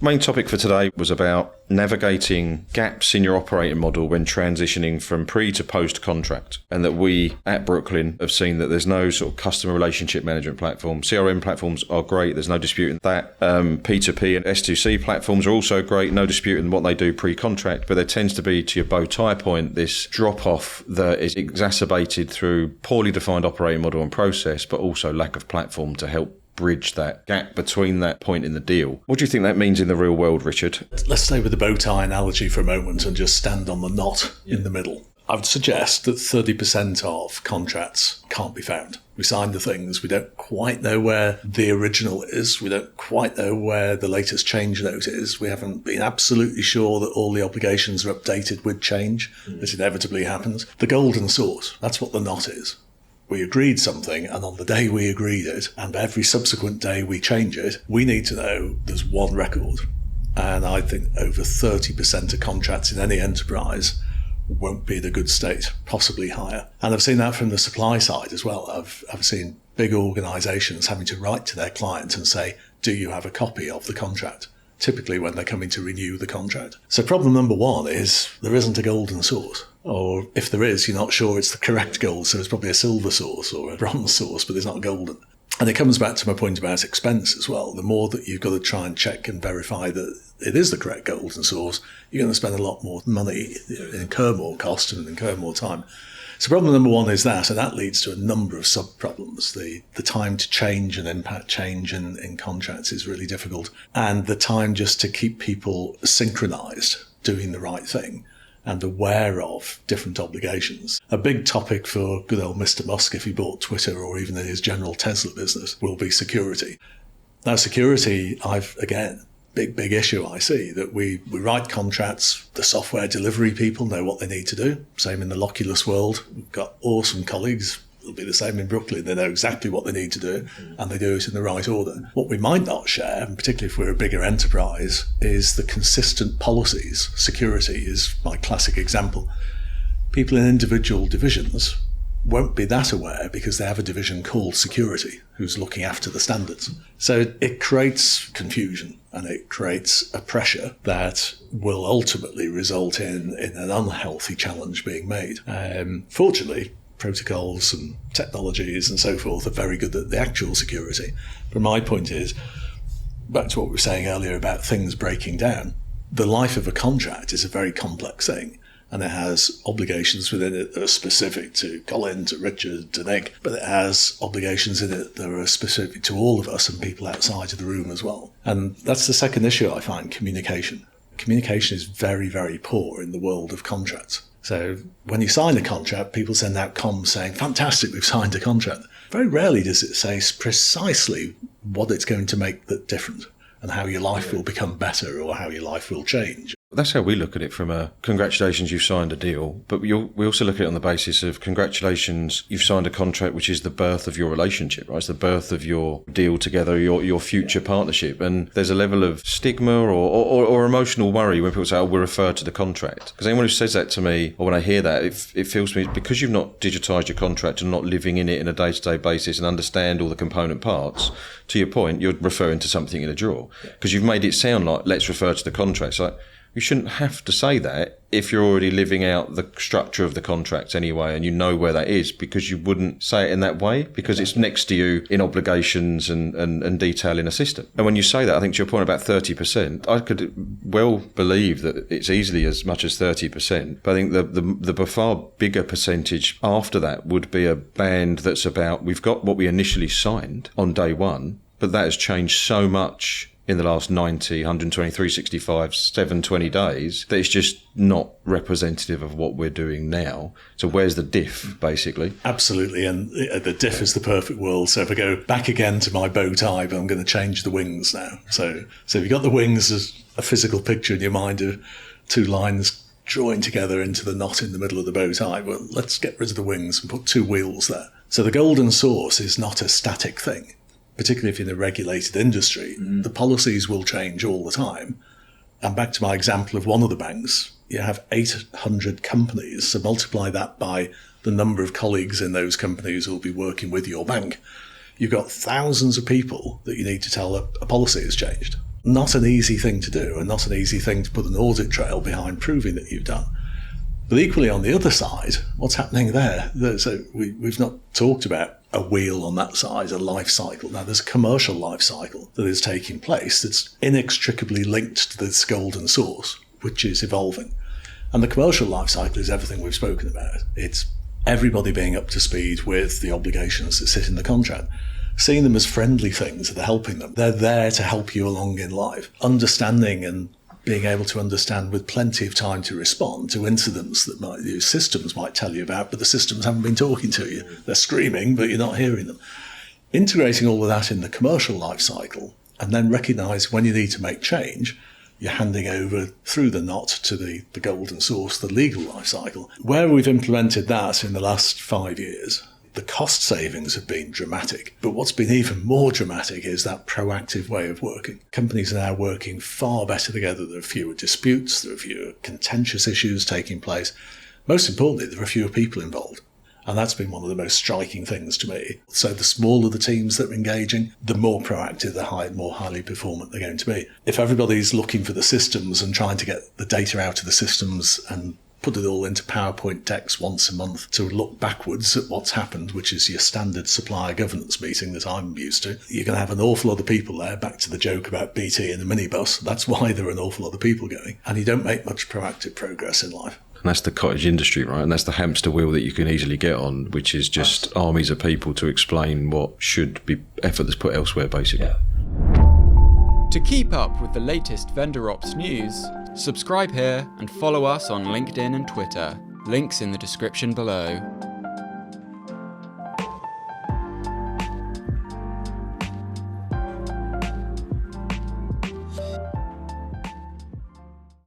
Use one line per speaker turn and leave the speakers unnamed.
Main topic for today was about navigating gaps in your operating model when transitioning from pre to post contract, and that we at Brooklyn have seen that there's no sort of customer relationship management platform. CRM platforms are great, there's no disputing that. P2P and S2C platforms are also great, no disputing what they do pre-contract, but there tends to be, to your bow tie point, this drop off that is exacerbated through poorly defined operating model and process, but also lack of platform to help bridge that gap between that point in the deal. What do you think that means in the real world, Richard?
Let's stay with the bow tie analogy for a moment and just stand on the knot in the middle. I would suggest that 30% of contracts can't be found. We sign the things, we don't quite know where the original is, we don't quite know where the latest change note is, we haven't been absolutely sure that all the obligations are updated with change, as inevitably happens. The golden source, that's what the knot is. We agreed something, and on the day we agreed it, and every subsequent day we change it, we need to know there's one record. And I think over 30% of contracts in any enterprise won't be in a good state, possibly higher. And I've seen that from the supply side as well. I've seen big organisations having to write to their client and say, do you have a copy of the contract? Typically when they're coming to renew the contract. So problem number one is there isn't a golden source. Or if there is, you're not sure it's the correct gold, so it's probably a silver source or a bronze source, but it's not golden. And it comes back to my point about expense as well. The more that you've got to try and check and verify that it is the correct golden source, you're going to spend a lot more money, incur more cost and incur more time. So problem number one is that, and that leads to a number of sub-problems. The time to change and impact change in contracts is really difficult. And the time just to keep people synchronized, doing the right thing, and aware of different obligations. A big topic for good old Mr. Musk, if he bought Twitter or even in his general Tesla business, will be security. Now, security, big issue I see, that we write contracts, the software delivery people know what they need to do. Same in the Lokulus world. We've got awesome colleagues. It'll be the same in Brooklyn. They know exactly what they need to do and they do it in the right order. What we might not share, and particularly if we're a bigger enterprise, is the consistent policies. Security is my classic example. People in individual divisions won't be that aware because they have a division called security who's looking after the standards. So it creates confusion and it creates a pressure that will ultimately result in an unhealthy challenge being made. Fortunately, protocols and technologies and so forth are very good at the actual security. But my point is, back to what we were saying earlier about things breaking down, the life of a contract is a very complex thing. And it has obligations within it that are specific to Colin, to Richard, to Nick, but it has obligations in it that are specific to all of us and people outside of the room as well. And that's the second issue I find, communication. Communication is very, very poor in the world of contracts. So when you sign a contract, people send out comms saying, fantastic, we've signed a contract. Very rarely does it say precisely what it's going to make that different and how your life will become better or how your life will change.
That's how we look at it from a congratulations, you've signed a deal. But we also look at it on the basis of congratulations, you've signed a contract, which is the birth of your relationship, right? It's the birth of your deal together, your future partnership. And there's a level of stigma or emotional worry when people say, oh, we're referred to the contract. Because anyone who says that to me, or when I hear that, it feels to me, because you've not digitised your contract and not living in it in a day-to-day basis and understand all the component parts, to your point, you're referring to something in a drawer. Because you've made it sound like, let's refer to the contract. It's like, you shouldn't have to say that if you're already living out the structure of the contract anyway and you know where that is, because you wouldn't say it in that way because it's next to you in obligations and detail in a system. And when you say that, I think to your point about 30%, I could well believe that it's easily as much as 30%. But I think the far bigger percentage after that would be a band that's about, we've got what we initially signed on day one, but that has changed so much in the last 90, 120, 365, 720 days, that it's just not representative of what we're doing now. So where's the diff, basically?
Absolutely, and the diff is the perfect world. So if I go back again to my bow tie, but I'm going to change the wings now. So if you've got the wings as a physical picture in your mind of two lines drawing together into the knot in the middle of the bow tie, well, let's get rid of the wings and put two wheels there. So the golden source is not a static thing. Particularly if you're in a regulated industry, the policies will change all the time. And back to my example of one of the banks, you have 800 companies, so multiply that by the number of colleagues in those companies who will be working with your bank. You've got thousands of people that you need to tell a policy has changed. not an easy thing to do, and not an easy thing to put an audit trail behind proving that you've done. But equally on the other side, what's happening there? So we've not talked about a wheel on that side, a life cycle. Now there's a commercial life cycle that is taking place that's inextricably linked to this golden source, which is evolving. And the commercial life cycle is everything we've spoken about. It's everybody being up to speed with the obligations that sit in the contract, seeing them as friendly things that are helping them. They're there to help you along in life. Understanding and being able to understand with plenty of time to respond to incidents that your systems might tell you about, but the systems haven't been talking to you. They're screaming, but you're not hearing them. Integrating all of that in the commercial life cycle, and then recognise when you need to make change, you're handing over through the knot to the golden source, the legal life cycle. Where we've implemented that in the last 5 years, the cost savings have been dramatic. But what's been even more dramatic is that proactive way of working. Companies are now working far better together. There are fewer disputes, there are fewer contentious issues taking place. Most importantly, there are fewer people involved. And that's been one of the most striking things to me. So the smaller the teams that are engaging, the more proactive, the more highly performant they're going to be. If everybody's looking for the systems and trying to get the data out of the systems and put it all into PowerPoint decks once a month to look backwards at what's happened, which is your standard supplier governance meeting that I'm used to, you're going to have an awful lot of people there, back to the joke about BT in a minibus. That's why there are an awful lot of people going. And you don't make much proactive progress in life.
And that's the cottage industry, right? And that's the hamster wheel that you can easily get on, which is just armies of people to explain what should be effort that's put elsewhere, basically.
Yeah.
To keep up with the latest vendor ops news, subscribe here and follow us on LinkedIn and Twitter. Links in the description below.